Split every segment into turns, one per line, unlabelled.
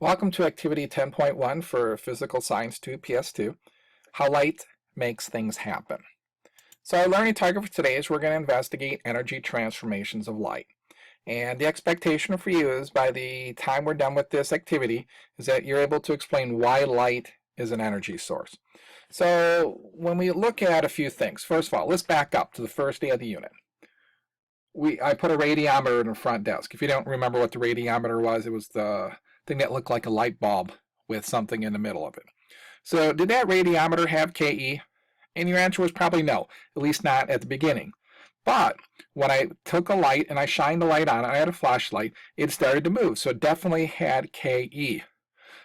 Welcome to Activity 10.1 for Physical Science 2, PS2, How Light Makes Things Happen. So our learning target for today is we're going to investigate energy transformations of light. And the expectation for you is by the time we're done with this activity is that you're able to explain why light is an energy source. So when we look at a few things, first of all, let's back up to the first day of the unit. I put a radiometer in the front desk. If you don't remember what the radiometer was, it was the thing that looked like a light bulb with something in the middle of it. So did that radiometer have KE? And your answer was probably no, at least not at the beginning. But when I took a light and I shined the light on it, I had a flashlight, it started to move. So it definitely had KE.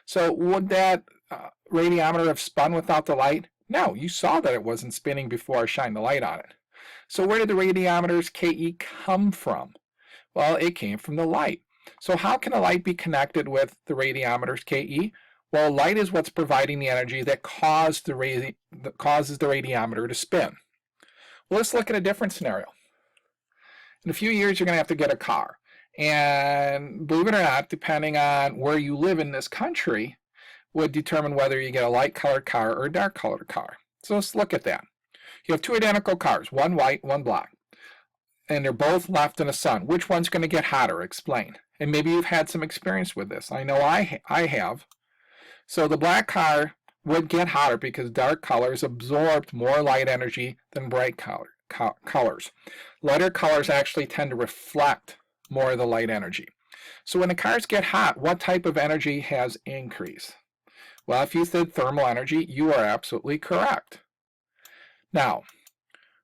So would that radiometer have spun without the light? No, you saw that it wasn't spinning before I shined the light on it. So where did the radiometer's KE come from? Well, it came from the light. So how can a light be connected with the radiometer's KE? Well, light is what's providing the energy that causes the radiometer to spin. Well, let's look at a different scenario. In a few years, you're going to have to get a car. And believe it or not, depending on where you live in this country, would determine whether you get a light-colored car or a dark-colored car. So let's look at that. You have two identical cars, one white, one black, and they're both left in the sun. Which one's going to get hotter? Explain. And maybe you've had some experience with this. I know I have. So the black car would get hotter because dark colors absorbed more light energy than bright colors. Lighter colors actually tend to reflect more of the light energy. So when the cars get hot, what type of energy has increased? Well, if you said thermal energy, you are absolutely correct. Now,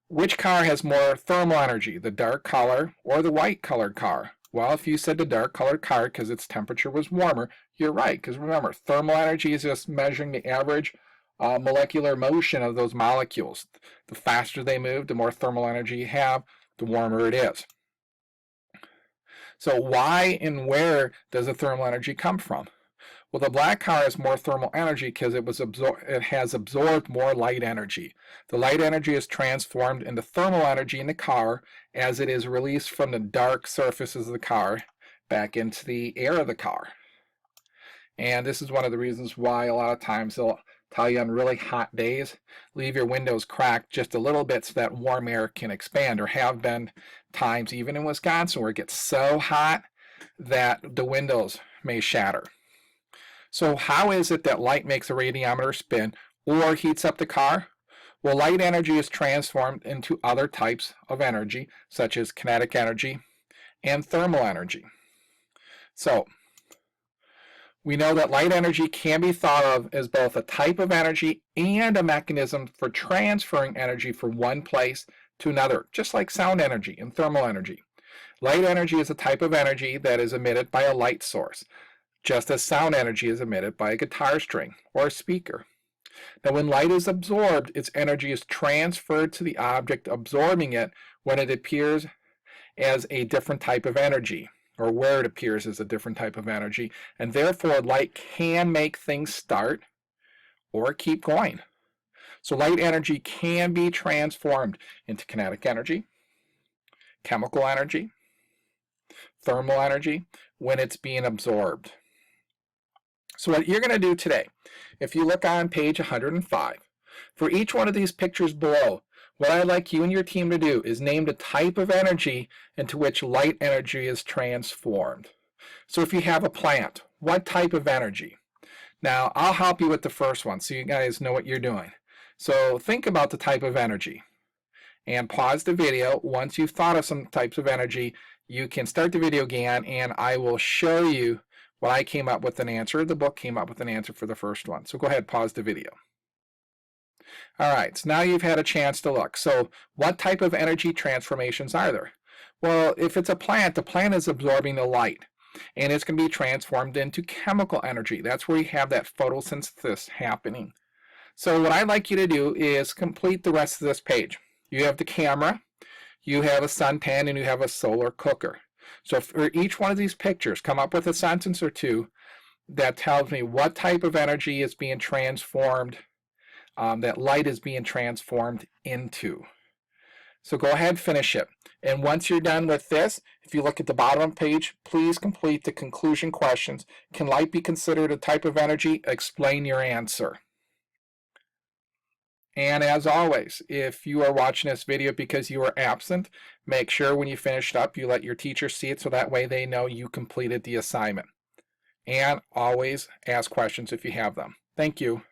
which car has more thermal energy, the dark color or the white colored car? Well, if you said the dark colored car because its temperature was warmer, you're right, because remember, thermal energy is just measuring the average molecular motion of those molecules. The faster they move, the more thermal energy you have, the warmer it is. So why and where does the thermal energy come from? Well, the black car has more thermal energy because it has absorbed more light energy. The light energy is transformed into thermal energy in the car as it is released from the dark surfaces of the car back into the air of the car. And this is one of the reasons why a lot of times they'll tell you on really hot days, leave your windows cracked just a little bit so that warm air can expand, or have been times even in Wisconsin where it gets so hot that the windows may shatter. So how is it that light makes a radiometer spin or heats up the car? Well, light energy is transformed into other types of energy, such as kinetic energy and thermal energy. So we know that light energy can be thought of as both a type of energy and a mechanism for transferring energy from one place to another, just like sound energy and thermal energy. Light energy is a type of energy that is emitted by a light source, just as sound energy is emitted by a guitar string or a speaker. Now, when light is absorbed, its energy is transferred to the object absorbing it when it appears as a different type of energy, or where it appears as a different type of energy, and therefore light can make things start or keep going. So light energy can be transformed into kinetic energy, chemical energy, thermal energy when it's being absorbed. So what you're going to do today, if you look on page 105, for each one of these pictures below, what I'd like you and your team to do is name the type of energy into which light energy is transformed. So if you have a plant, what type of energy? Now, I'll help you with the first one so you guys know what you're doing. So think about the type of energy and pause the video. Once you've thought of some types of energy, you can start the video again and I will show you what I came up with an answer. The book came up with an answer for the first one. So go ahead, pause the video. All right, so now you've had a chance to look. So what type of energy transformations are there? Well, if it's a plant, the plant is absorbing the light and it's going to be transformed into chemical energy. That's where you have that photosynthesis happening. So what I'd like you to do is complete the rest of this page. You have the camera, you have a suntan, and you have a solar cooker. So for each one of these pictures, come up with a sentence or two that tells me what type of energy is being transformed, that light is being transformed into. So go ahead, finish it. And once you're done with this, if you look at the bottom of the page, please complete the conclusion questions. Can light be considered a type of energy? Explain your answer. And as always, if you are watching this video because you were absent, make sure when you finished up, you let your teacher see it so that way they know you completed the assignment. And always ask questions if you have them. Thank you.